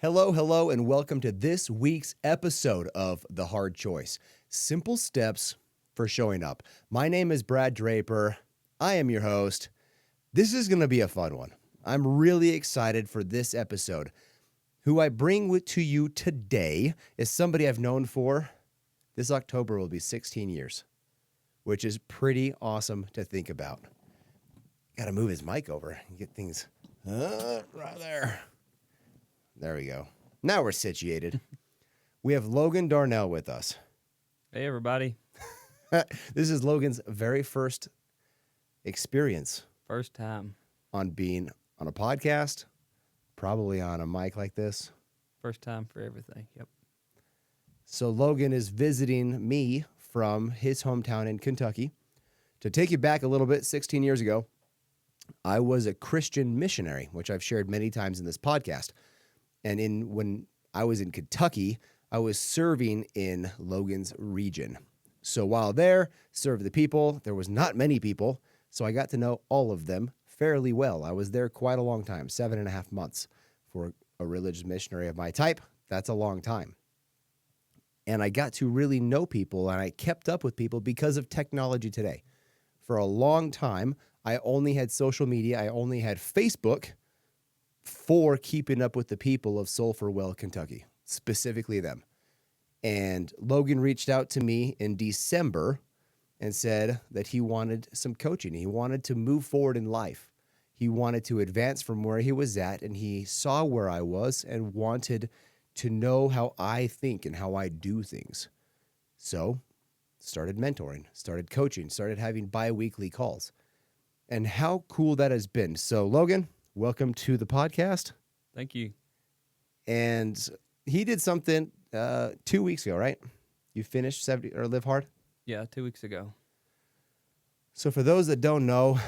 Hello, and welcome to this week's episode of The Hard Choice. Simple steps for showing up. My name is Brad Draper. I am your host. This is going to be a fun one. I'm really excited for this episode. Who I bring to you today is somebody I've known for, this October will be 16 years, which is pretty awesome to think about. Got to move his mic over and get things right there. There we go. Now we're situated. We have Logan Darnell with us. Hey, everybody. This is Logan's very first experience. First time. On being on a podcast, probably on a mic like this. First time for everything. Yep. So Logan is visiting me from his hometown in Kentucky. To take you back a little bit, 16 years ago, I was a Christian missionary, which I've shared many times in this podcast. And when I was in Kentucky, I was serving in Logan's region. So while there, served the people, there was not many people, so I got to know all of them fairly well. I was there quite a long time, 7.5 months. For a religious missionary of my type, that's a long time. And I got to really know people, and I kept up with people because of technology today. For a long time, I only had social media, I only had Facebook, for keeping up with the people of Sulphurwell, Kentucky, specifically them. And Logan reached out to me in December and said that he wanted some coaching. He wanted to move forward in life. He wanted to advance from where he was at, and he saw where I was and wanted to know how I think and how I do things. So started mentoring, started coaching, started having bi-weekly calls. And how cool that has been. So Logan, welcome to the podcast. Thank you. And he did something 2 weeks ago, right? You finished LiveHard? Yeah, 2 weeks ago. So for those that don't know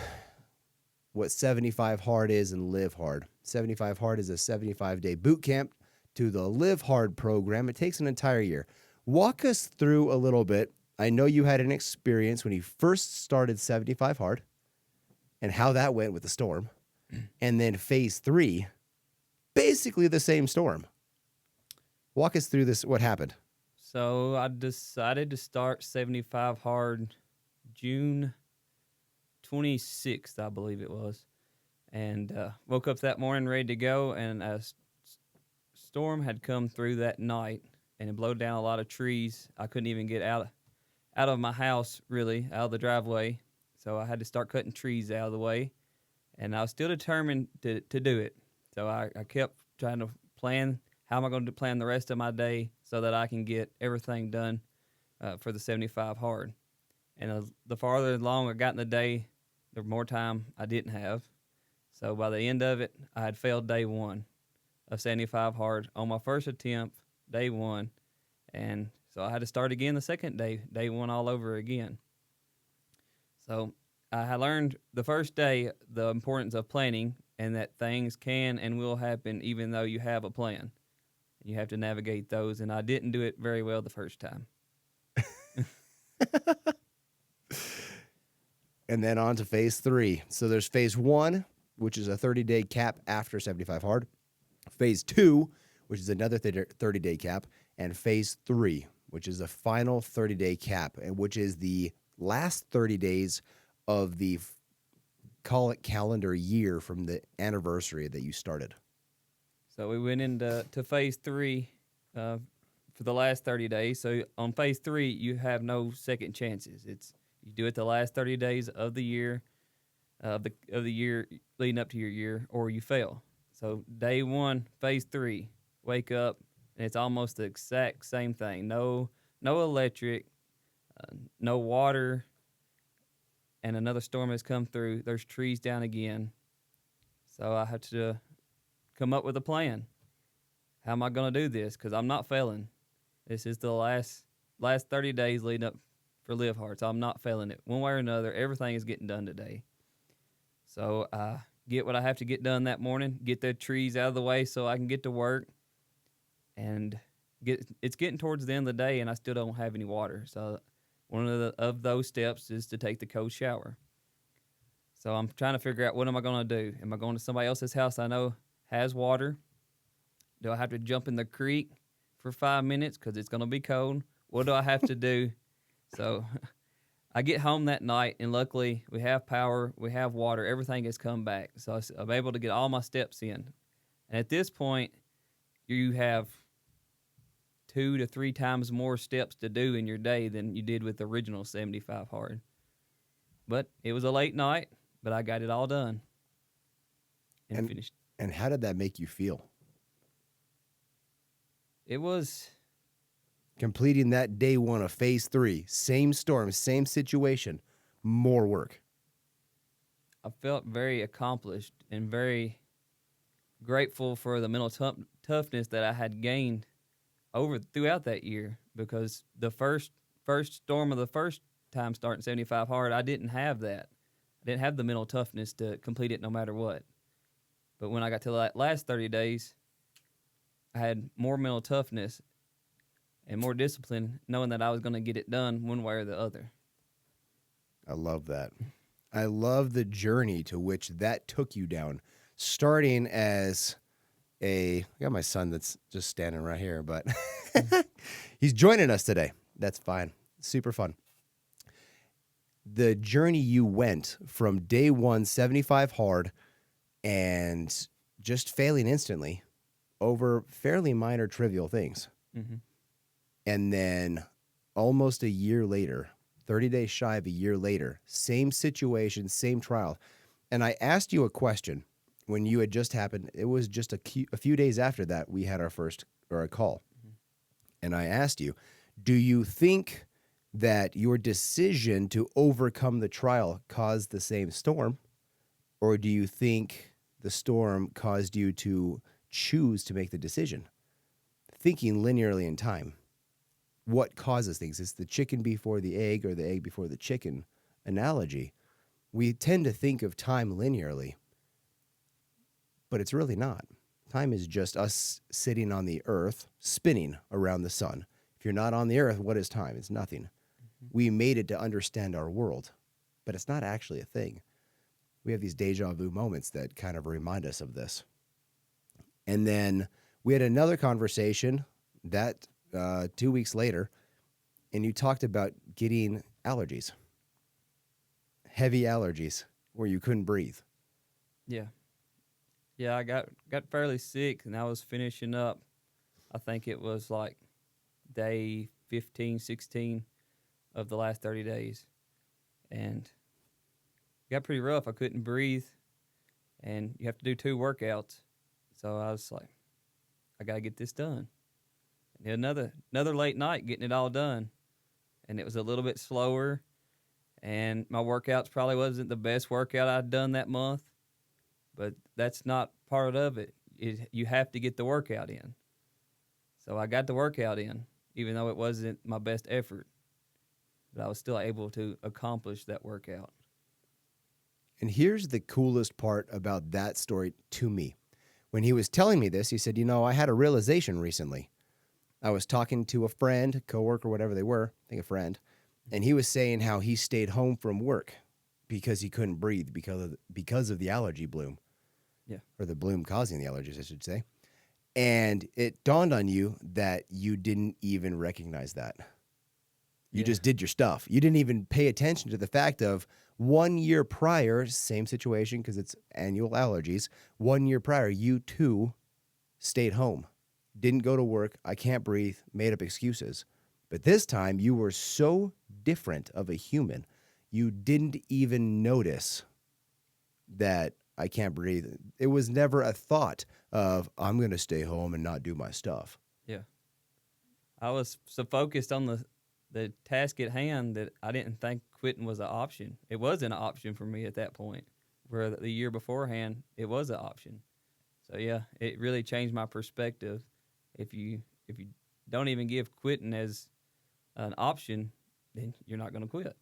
what 75 Hard is and LiveHard, 75 Hard is a 75-day boot camp to the LiveHard program. It takes an entire year. Walk us through a little bit. I know you had an experience when you first started 75 Hard and how that went with the storm. And then phase 3, basically the same storm. Walk us through this. What happened? So I decided to start 75 Hard June 26th, I believe it was. And woke up that morning ready to go, and a storm had come through that night, and it blew down a lot of trees. I couldn't even get out of my house, really, out of the driveway. So I had to start cutting trees out of the way. And I was still determined to do it. So I kept trying to plan, how am I going to plan the rest of my day so that I can get everything done for the 75 Hard. And the farther along I got in the day, the more time I didn't have. So by the end of it, I had failed day 1 of 75 Hard on my first attempt, day 1. And so I had to start again the second day, day 1 all over again. So I learned the first day the importance of planning, and that things can and will happen even though you have a plan. You have to navigate those, and I didn't do it very well the first time. And then on to phase 3. So there's phase 1, which is a 30-day cap after 75 Hard. Phase 2, which is another 30-day cap. And phase 3, which is a final 30-day cap, and which is the last 30 days of the, call it calendar year from the anniversary that you started. So we went into phase 3 for the last 30 days. So on phase 3, you have no second chances. You do it the last 30 days of the year, of the year leading up to your year, or you fail. So day 1, phase 3, wake up, and it's almost the exact same thing. No electric, no water. And another storm has come through. There's trees down again. So I have to come up with a plan. How am I going to do this? Because I'm not failing. This is the last 30 days leading up for LiveHard, so I'm not failing it. One way or another, everything is getting done today. So I get what I have to get done that morning, get the trees out of the way so I can get to work. And it's getting towards the end of the day, and I still don't have any water. So one of those steps is to take the cold shower. So I'm trying to figure out, what am I going to do? Am I going to somebody else's house I know has water? Do I have to jump in the creek for 5 minutes because it's going to be cold? What do I have to do? So I get home that night, and luckily we have power, we have water, everything has come back. So I'm able to get all my steps in. And at this point, you have 2 to 3 times more steps to do in your day than you did with the original 75 hard. But it was a late night, but I got it all done and finished. And how did that make you feel? It was... Completing that day 1 of phase 3, same storm, same situation, more work. I felt very accomplished and very grateful for the mental toughness that I had gained throughout that year, because the first storm of the first time starting 75 hard, I didn't have that. I didn't have the mental toughness to complete it no matter what. But when I got to the last 30 days, I had more mental toughness and more discipline, knowing that I was going to get it done one way or the other. I love that. I love the journey to which that took you down, starting as I got my son that's just standing right here, but he's joining us today. That's fine. Super fun. The journey you went from day 1, 75 hard, and just failing instantly over fairly minor trivial things. Mm-hmm. And then almost a year later, 30 days shy of a year later, same situation, same trial. And I asked you a question when you had just happened. It was just a few days after that we had our first or a call. Mm-hmm. And I asked you, do you think that your decision to overcome the trial caused the same storm? Or do you think the storm caused you to choose to make the decision? Thinking linearly in time. What causes things? It's the chicken before the egg or the egg before the chicken analogy. We tend to think of time linearly, but it's really not. Time is just us sitting on the earth, spinning around the sun. If you're not on the earth, what is time? It's nothing. Mm-hmm. We made it to understand our world, but it's not actually a thing. We have these deja vu moments that kind of remind us of this. And then we had another conversation that 2 weeks later, and you talked about getting allergies, heavy allergies where you couldn't breathe. Yeah. Yeah, I got fairly sick, and I was finishing up. I think it was like day 15, 16 of the last 30 days. And it got pretty rough. I couldn't breathe, and you have to do 2 workouts. So I was like, I got to get this done. Another late night getting it all done, and it was a little bit slower, and my workouts probably wasn't the best workout I'd done that month, but that's not part of it. You have to get the workout in. So I got the workout in, even though it wasn't my best effort, but I was still able to accomplish that workout. And here's the coolest part about that story to me. When he was telling me this, he said, I had a realization recently. I was talking to a friend, coworker, whatever they were, I think a friend, and he was saying how he stayed home from work because he couldn't breathe because of the allergy bloom. Yeah. Or the bloom causing the allergies, I should say. And it dawned on you that you didn't even recognize that. You just did your stuff. You didn't even pay attention to the fact of 1 year prior, same situation because it's annual allergies, 1 year prior, you too stayed home. Didn't go to work, I can't breathe, made up excuses. But this time, you were so different of a human, you didn't even notice that I can't breathe. It was never a thought of, I'm going to stay home and not do my stuff. Yeah. I was so focused on the task at hand that I didn't think quitting was an option. It wasn't an option for me at that point, where the year beforehand, it was an option. So, yeah, it really changed my perspective. If you don't even give quitting as an option, then you're not going to quit.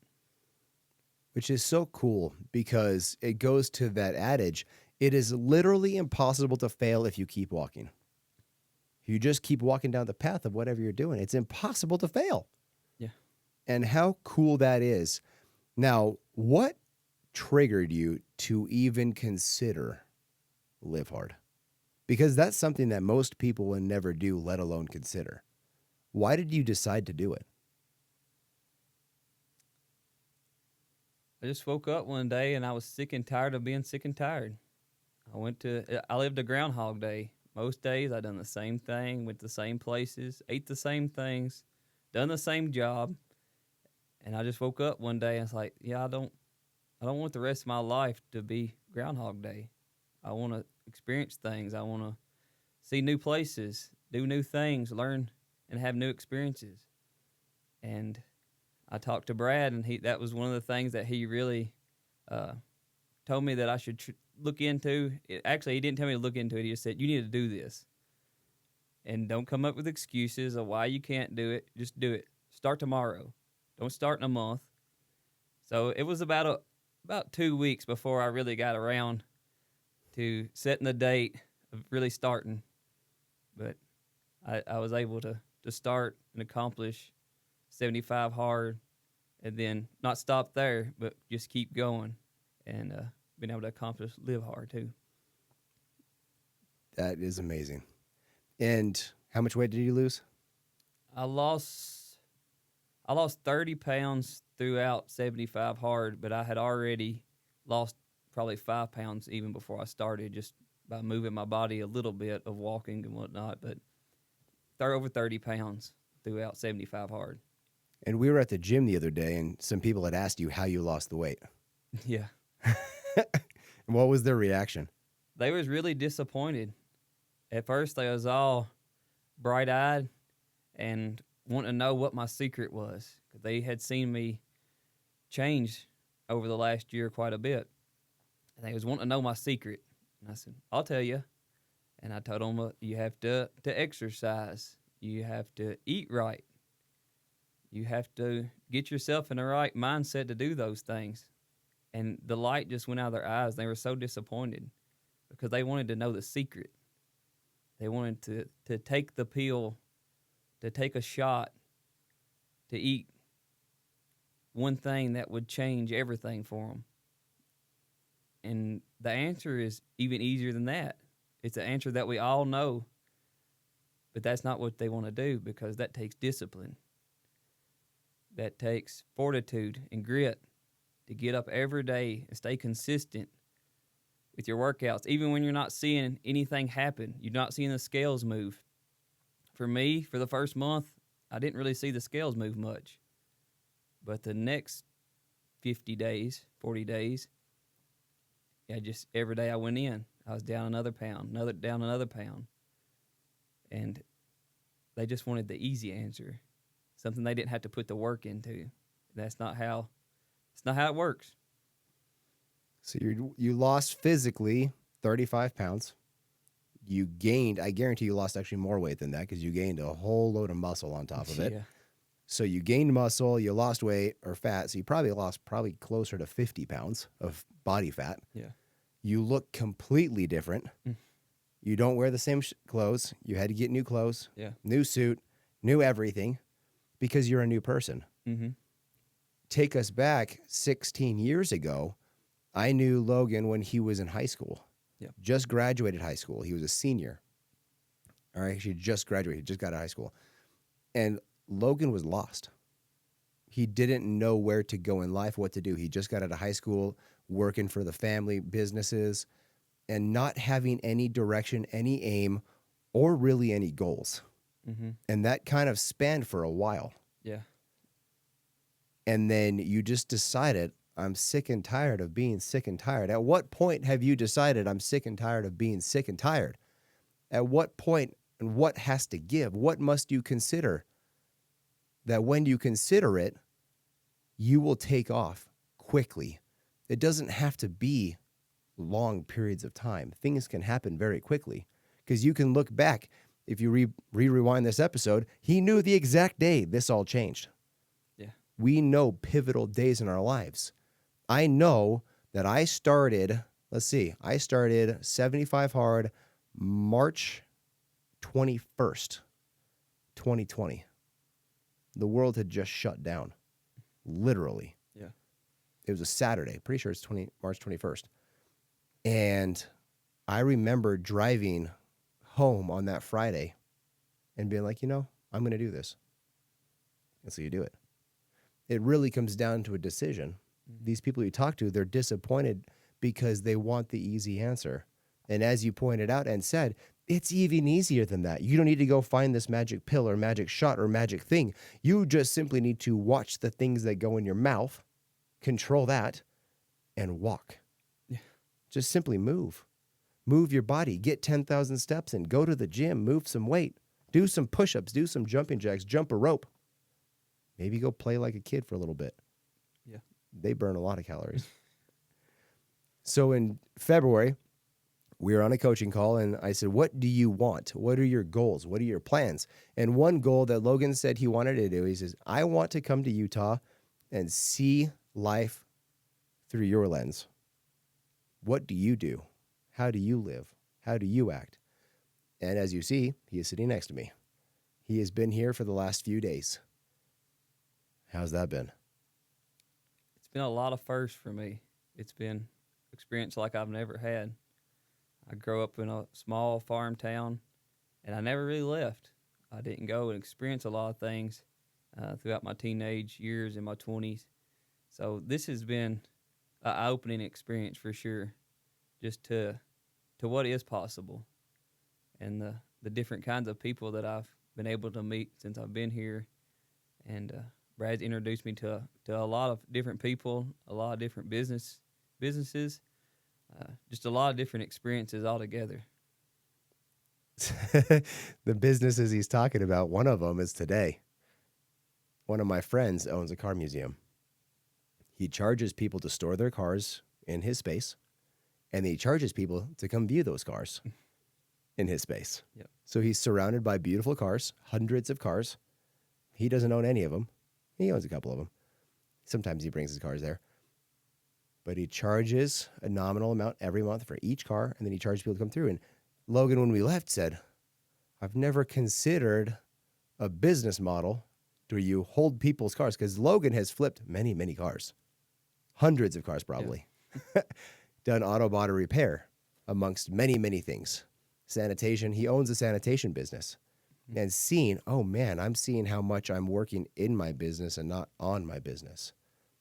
Which is so cool because it goes to that adage, it is literally impossible to fail if you keep walking. If you just keep walking down the path of whatever you're doing, it's impossible to fail. Yeah. And how cool that is. Now, what triggered you to even consider LiveHard? Because that's something that most people would never do, let alone consider. Why did you decide to do it? I just woke up one day and I was sick and tired of being sick and tired. I lived a Groundhog Day. Most days I done the same thing, went to the same places, ate the same things, done the same job. And I just woke up one day and it's like, yeah, I don't want the rest of my life to be Groundhog Day. I want to experience things. I want to see new places, do new things, learn and have new experiences. And I talked to Brad, and that was one of the things that he really told me that I should look into. Actually, he didn't tell me to look into it. He just said, you need to do this. And don't come up with excuses of why you can't do it. Just do it. Start tomorrow. Don't start in a month. So it was about 2 weeks before I really got around to setting the date of really starting. But I was able to start and accomplish 75 hard, and then not stop there, but just keep going, and being able to accomplish LiveHard too. That is amazing. And how much weight did you lose? I lost 30 pounds throughout 75 hard, but I had already lost probably 5 pounds even before I started, just by moving my body a little bit of walking and whatnot. But over 30 pounds throughout 75 hard. And we were at the gym the other day, and some people had asked you how you lost the weight. Yeah. And what was their reaction? They was really disappointed. At first, they was all bright-eyed and wanting to know what my secret was. They had seen me change over the last year quite a bit. And they was wanting to know my secret. And I said, I'll tell you. And I told them, you have to exercise. You have to eat right. You have to get yourself in the right mindset to do those things. And the light just went out of their eyes. They were so disappointed because they wanted to know the secret. They wanted to take the pill, to take a shot, to eat one thing that would change everything for them. And the answer is even easier than that. It's an answer that we all know, but that's not what they want to do because that takes discipline. That takes fortitude and grit to get up every day and stay consistent with your workouts, even when you're not seeing anything happen. You're not seeing the scales move. For me, for the first month, I didn't really see the scales move much. But the next 50 days, 40 days, just every day I went in, I was down another pound, down another pound. And they just wanted the easy answer. Something they didn't have to put the work into. It's not how it works. So you lost physically 35 pounds. You gained, I guarantee you lost actually more weight than that because you gained a whole load of muscle on top of it. Yeah. So you gained muscle, you lost weight or fat. So you probably lost closer to 50 pounds of body fat. Yeah. You look completely different. You don't wear the same clothes. You had to get new clothes, new suit, new everything. Because you're a new person. Mm-hmm. Take us back 16 years ago. I knew Logan when he was in high school. Yep. Just graduated high school. He was a senior. All right, he just graduated, just got out of high school. And Logan was lost. He didn't know where to go in life, what to do. He just got out of high school, working for the family businesses, and not having any direction, any aim, or really any goals. Mm-hmm. And that kind of spanned for a while. Yeah. And then you just decided, I'm sick and tired of being sick and tired. At what point have you decided I'm sick and tired of being sick and tired? At what point and what has to give? What must you consider? That when you consider it, you will take off quickly. It doesn't have to be long periods of time. Things can happen very quickly because you can look back. If you rewind this episode, he knew the exact day this all changed. Yeah. We know pivotal days in our lives. I know that I started 75 hard March 21st, 2020. The world had just shut down, literally. Yeah. It was a Saturday. Pretty sure it's March 21st. And I remember driving home on that Friday and being like, I'm going to do this. And so you do it. It really comes down to a decision. These people you talk to, they're disappointed because they want the easy answer. And as you pointed out and said, it's even easier than that. You don't need to go find this magic pill or magic shot or magic thing. You just simply need to watch the things that go in your mouth, control that, and walk. Yeah. Just simply move. Move your body. Get 10,000 steps in. Go to the gym. Move some weight. Do some push-ups. Do some jumping jacks. Jump a rope. Maybe go play like a kid for a little bit. Yeah. They burn a lot of calories. So in February, we were on a coaching call, and I said, what do you want? What are your goals? What are your plans? And one goal that Logan said he wanted to do, he says, I want to come to Utah and see life through your lens. What do you do? How do you live? How do you act? And as you see, he is sitting next to me. He has been here for the last few days. How's that been? It's been a lot of firsts for me. It's been experience like I've never had. I grew up in a small farm town, and I never really left. I didn't go and experience a lot of things throughout my teenage years and my 20s. So this has been an eye-opening experience for sure, just to what is possible, and the different kinds of people that I've been able to meet since I've been here. And Brad's introduced me to a lot of different people, a lot of different businesses, just a lot of different experiences altogether. The businesses he's talking about, one of them is today. One of my friends owns a car museum. He charges people to store their cars in his space, and he charges people to come view those cars in his space. Yep. So he's surrounded by beautiful cars, hundreds of cars. He doesn't own any of them. He owns a couple of them. Sometimes he brings his cars there. But he charges a nominal amount every month for each car, and then he charges people to come through. And Logan, when we left, said, I've never considered a business model where you hold people's cars, because Logan has flipped many, many cars. Hundreds of cars, probably. Yeah. Done auto body repair, amongst many, many things. Sanitation. He owns a sanitation business. And seeing, oh man, I'm seeing how much I'm working in my business and not on my business.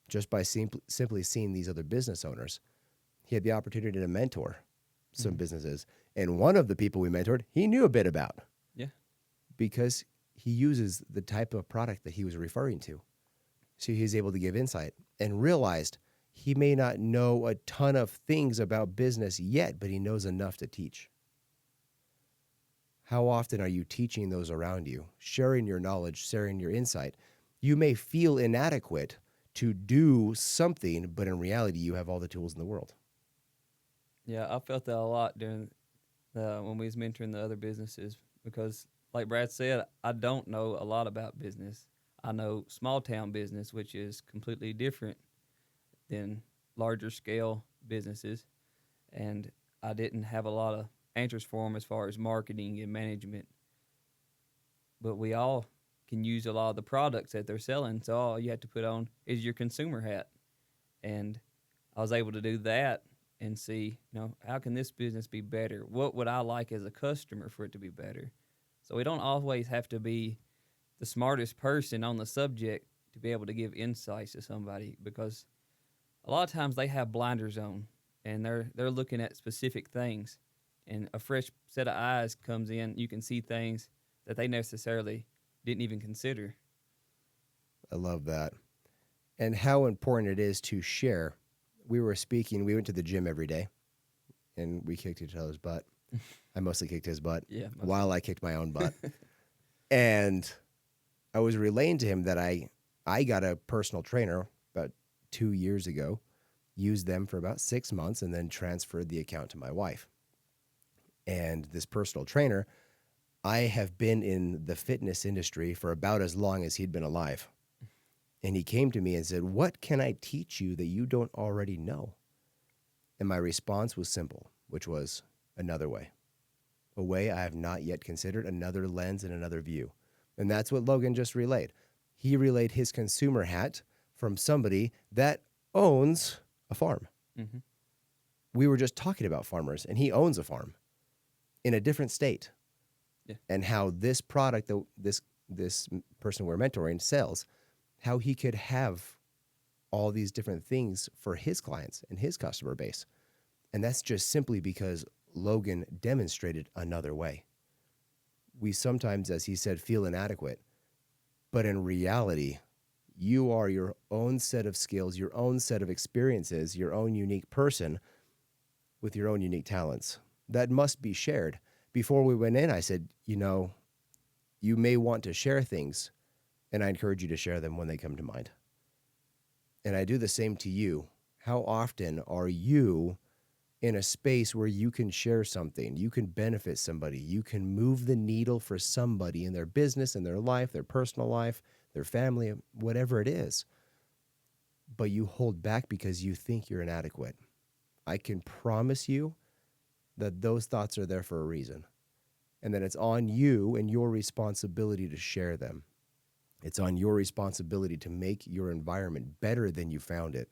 Just by simply seeing these other business owners. He had the opportunity to mentor some businesses. And one of the people we mentored, he knew a bit about. Yeah. Because he uses the type of product that he was referring to. So he was able to give insight and realized he may not know a ton of things about business yet, but he knows enough to teach. How often are you teaching those around you, sharing your knowledge, sharing your insight? You may feel inadequate to do something, but in reality, you have all the tools in the world. Yeah, I felt that a lot during when we was mentoring the other businesses, because like Brad said, I don't know a lot about business. I know small town business, which is completely different than larger scale businesses, and I didn't have a lot of answers for them as far as marketing and management. But we all can use a lot of the products that they're selling, so all you have to put on is your consumer hat. And I was able to do that and see, how can this business be better? What would I like as a customer for it to be better? So we don't always have to be the smartest person on the subject to be able to give insights to somebody, because a lot of times they have blinders on and they're looking at specific things, and a fresh set of eyes comes in. You can see things that they necessarily didn't even consider. I love that. And how important it is to share. We went to the gym every day, and we kicked each other's butt. I mostly kicked his butt, while I kicked my own butt. And I was relaying to him that I got a personal trainer about 2 years ago, used them for about 6 months, and then transferred the account to my wife. And this personal trainer, I have been in the fitness industry for about as long as he'd been alive. And he came to me and said, what can I teach you that you don't already know? And my response was simple, which was another way. A way I have not yet considered, another lens and another view. And that's what Logan just relayed. He relayed his consumer hat from somebody that owns a farm. We were just talking about farmers, and he owns a farm in a different state. and how this product that this person we're mentoring sells, how he could have all these different things for his clients and his customer base. And that's just simply because Logan demonstrated another way. We sometimes, as he said, feel inadequate, but in reality, you are your own set of skills, your own set of experiences, your own unique person with your own unique talents that must be shared. Before we went in, I said, you may want to share things, and I encourage you to share them when they come to mind. And I do the same to you. How often are you in a space where you can share something, you can benefit somebody, you can move the needle for somebody in their business, in their life, their personal life, their family, whatever it is, but you hold back because you think you're inadequate? I can promise you that those thoughts are there for a reason, and that it's on you and your responsibility to share them. It's on your responsibility to make your environment better than you found it.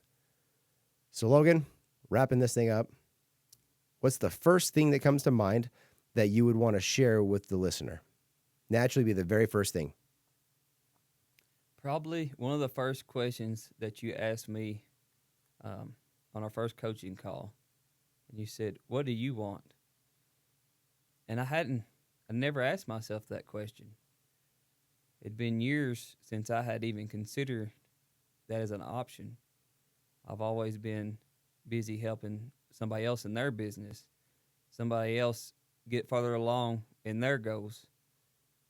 So, Logan, wrapping this thing up, what's the first thing that comes to mind that you would want to share with the listener? Naturally be the very first thing. Probably one of the first questions that you asked me on our first coaching call. And you said, "What do you want?" And I never asked myself that question. It'd been years since I had even considered that as an option. I've always been busy helping somebody else in their business, somebody else get farther along in their goals.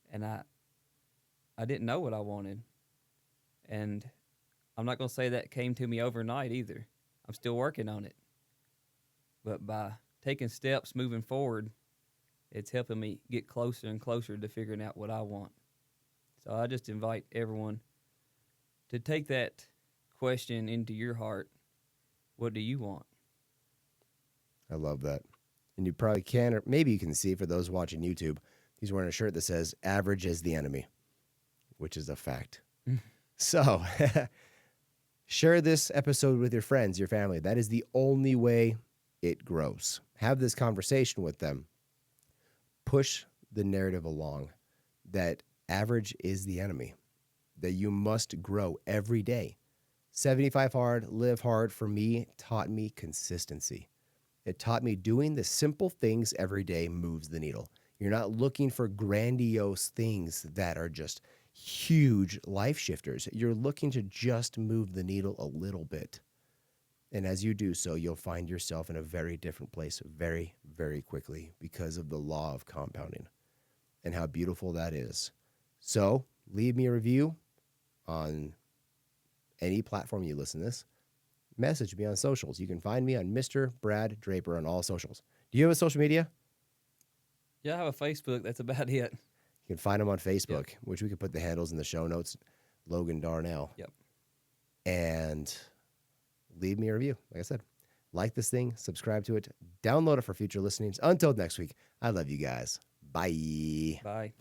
And I didn't know what I wanted. And I'm not going to say that came to me overnight either. I'm still working on it. But by taking steps moving forward, it's helping me get closer and closer to figuring out what I want. So I just invite everyone to take that question into your heart. What do you want? I love that. And you probably can, or maybe you can see for those watching YouTube, he's wearing a shirt that says average is the enemy, which is a fact. So share this episode with your friends, your family. That is the only way it grows. Have this conversation with them. Push the narrative along that average is the enemy, that you must grow every day. 75 Hard, Live Hard for me taught me consistency. It taught me doing the simple things every day moves the needle. You're not looking for grandiose things that are just huge life shifters. You're looking to just move the needle a little bit. And as you do so, you'll find yourself in a very different place very, very quickly because of the law of compounding and how beautiful that is. So leave me a review on any platform you listen to this. Message me on socials. You can find me on Mr. Brad Draper on all socials. Do you have a social media? Yeah, I have a Facebook. That's about it. You can find him on Facebook, which we could put the handles in the show notes. Logan Darnell. Yep. And leave me a review. Like I said, like this thing, subscribe to it, download it for future listenings. Until next week, I love you guys. Bye. Bye.